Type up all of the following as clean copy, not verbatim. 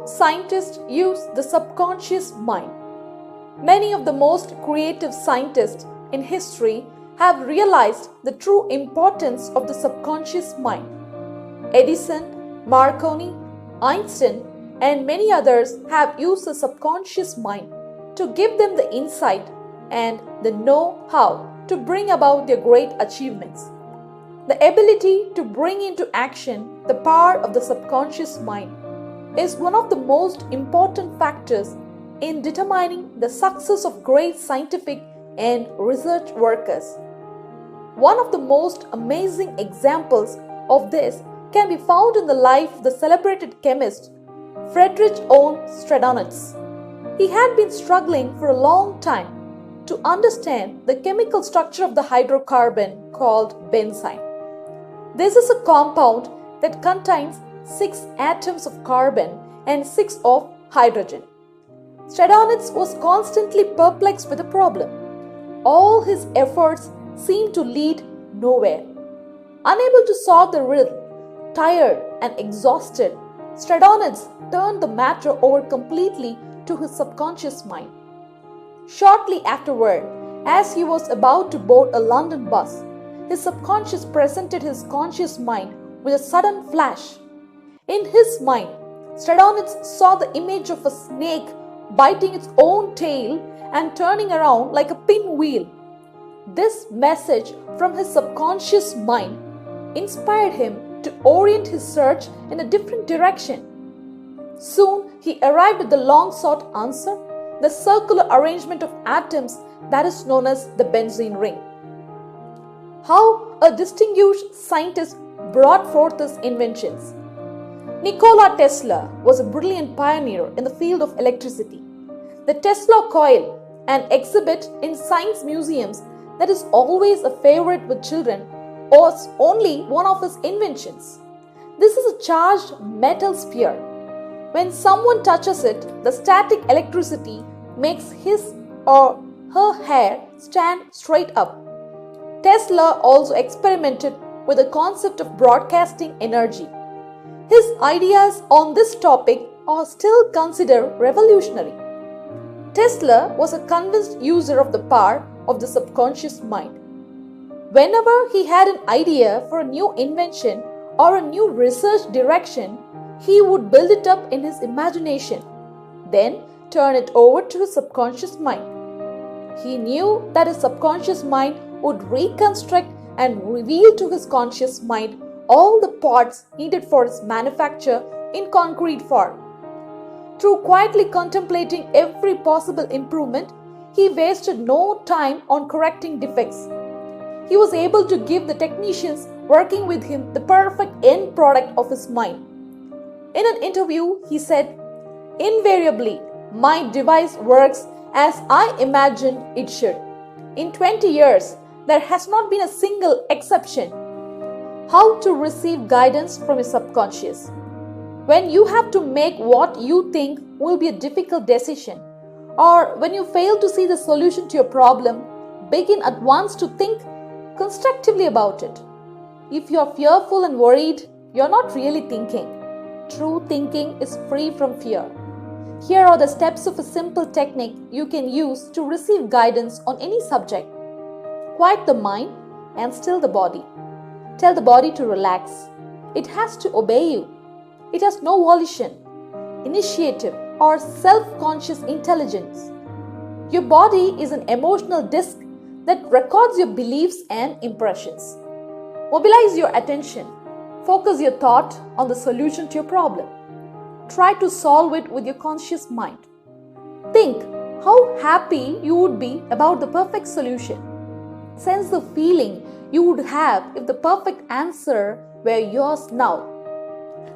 How scientists use the subconscious mind. Many of the most creative scientists in history have realized the true importance of the subconscious mind. Edison, Marconi, Einstein, and many others have used the subconscious mind to give them the insight and the know-how to bring about their great achievements. The ability to bring into action the power of the subconscious mind is one of the most important factors in determining the success of great scientific and research workers. One of the most amazing examples of this can be found in the life of the celebrated chemist Friedrich Stradonitz. He had been struggling for a long time to understand the chemical structure of the hydrocarbon called benzene. This is a compound that contains 6 atoms of carbon and 6 of hydrogen. Stradonitz was constantly perplexed with the problem. All his efforts seemed to lead nowhere. Unable to solve the riddle, tired and exhausted, Stradonitz turned the matter over completely to his subconscious mind. Shortly afterward, as he was about to board a London bus, his subconscious presented his conscious mind with a sudden flash. In his mind, Stradonitz saw the image of a snake biting its own tail and turning around like a pinwheel. This message from his subconscious mind inspired him to orient his search in a different direction. Soon he arrived at the long-sought answer, the circular arrangement of atoms that is known as the benzene ring. How a distinguished scientist brought forth his inventions. Nikola Tesla was a brilliant pioneer in the field of electricity. The Tesla Coil, an exhibit in science museums that is always a favorite with children, was only one of his inventions. This is a charged metal sphere. When someone touches it, the static electricity makes his or her hair stand straight up. Tesla also experimented with the concept of broadcasting energy. His ideas on this topic are still considered revolutionary. Tesla was a convinced user of the power of the subconscious mind. Whenever he had an idea for a new invention or a new research direction, he would build it up in his imagination, then turn it over to his subconscious mind. He knew that his subconscious mind would reconstruct and reveal to his conscious mind all the parts needed for its manufacture in concrete form. Through quietly contemplating every possible improvement, he wasted no time on correcting defects. He was able to give the technicians working with him the perfect end product of his mind. In an interview, he said, "Invariably, my device works as I imagined it should. In 20 years, there has not been a single exception." How to receive guidance from your subconscious. When you have to make what you think will be a difficult decision, or when you fail to see the solution to your problem, begin at once to think constructively about it. If you are fearful and worried, you are not really thinking. True thinking is free from fear. Here are the steps of a simple technique you can use to receive guidance on any subject. Quiet the mind and still the body. Tell the body to relax. It has to obey you. It has no volition, initiative, or self-conscious intelligence. Your body is an emotional disk that records your beliefs and impressions. Mobilize your attention. Focus your thought on the solution to your problem. Try to solve it with your conscious mind. Think how happy you would be about the perfect solution. Sense the feeling you would have if the perfect answer were yours now.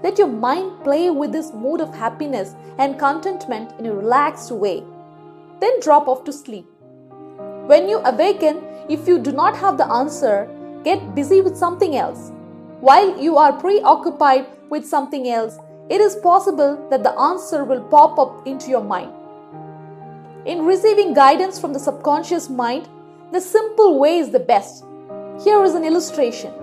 Let your mind play with this mood of happiness and contentment in a relaxed way. Then drop off to sleep. When you awaken, if you do not have the answer, get busy with something else. While you are preoccupied with something else, it is possible that the answer will pop up into your mind. In receiving guidance from the subconscious mind, the simple way is the best. Here is an illustration.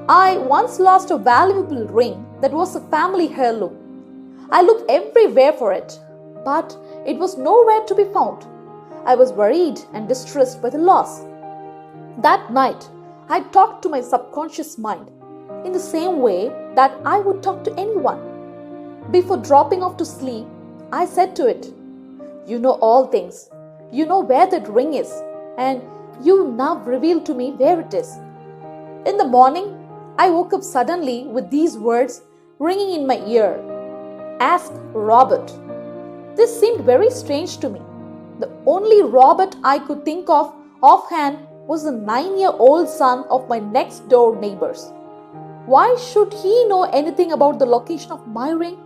I once lost a valuable ring that was a family heirloom. I looked everywhere for it, but it was nowhere to be found. I was worried and distressed by the loss. That night, I talked to my subconscious mind in the same way that I would talk to anyone. Before dropping off to sleep, I said to it, "You know all things. You know where that ring is, and you now reveal to me where it is." In the morning, I woke up suddenly with these words ringing in my ear. "Ask Robert." This seemed very strange to me. The only Robert I could think of offhand was the 9-year-old son of my next door neighbors. Why should he know anything about the location of my ring?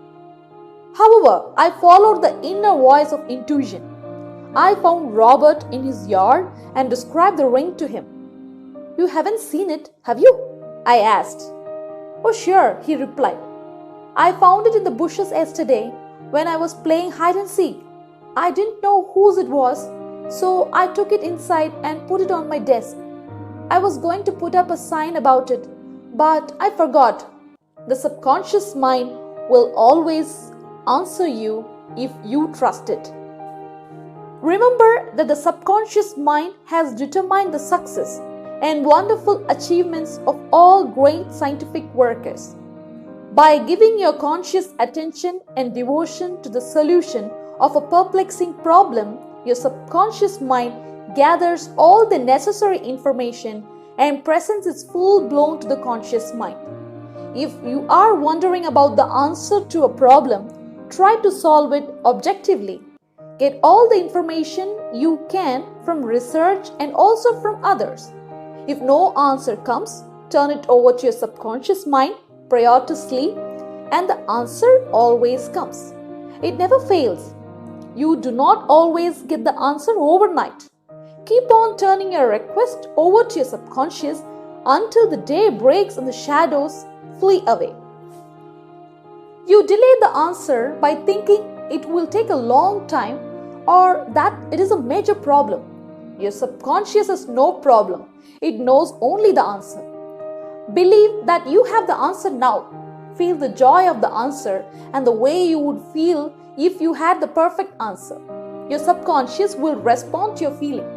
However, I followed the inner voice of intuition. I found Robert in his yard and described the ring to him. "You haven't seen it, have you?" I asked. "Oh, sure," he replied. "I found it in the bushes yesterday when I was playing hide and seek. I didn't know whose it was, so I took it inside and put it on my desk. I was going to put up a sign about it, but I forgot." The subconscious mind will always answer you if you trust it. Remember that the subconscious mind has determined the success and wonderful achievements of all great scientific workers. By giving your conscious attention and devotion to the solution of a perplexing problem, your subconscious mind gathers all the necessary information and presents it full-blown to the conscious mind. If you are wondering about the answer to a problem, try to solve it objectively. Get all the information you can from research and also from others. If no answer comes, turn it over to your subconscious mind prior to sleep, and the answer always comes. It never fails. You do not always get the answer overnight. Keep on turning your request over to your subconscious until the day breaks and the shadows flee away. You delay the answer by thinking it will take a long time or that it is a major problem. Your subconscious has no problem. It knows only the answer. Believe that you have the answer now. Feel the joy of the answer and the way you would feel if you had the perfect answer. Your subconscious will respond to your feeling.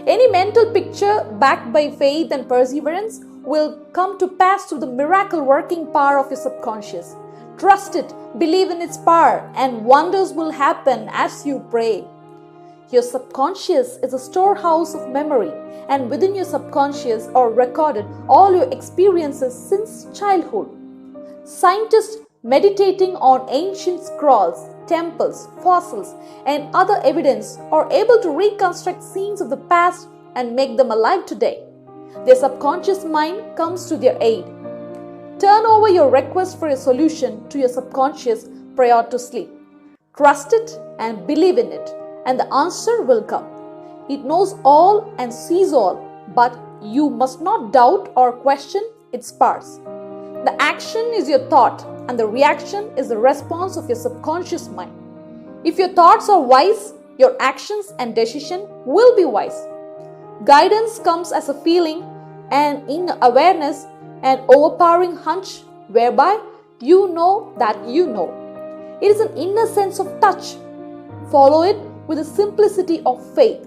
Any mental picture backed by faith and perseverance will come to pass through the miracle working power of your subconscious. Trust it, believe in its power, and wonders will happen as you pray. Your subconscious is a storehouse of memory, and within your subconscious are recorded all your experiences since childhood. Scientists meditating on ancient scrolls, temples, fossils, and other evidence are able to reconstruct scenes of the past and make them alive today. Their subconscious mind comes to their aid. Turn over your request for a solution to your subconscious prior to sleep. Trust it and believe in it, and the answer will come. It knows all and sees all, but you must not doubt or question its powers. The action is your thought, and the reaction is the response of your subconscious mind. If your thoughts are wise, your actions and decision will be wise. Guidance comes as a feeling, and in awareness, an overpowering hunch whereby you know that you know. It is an inner sense of touch. Follow it with the simplicity of faith.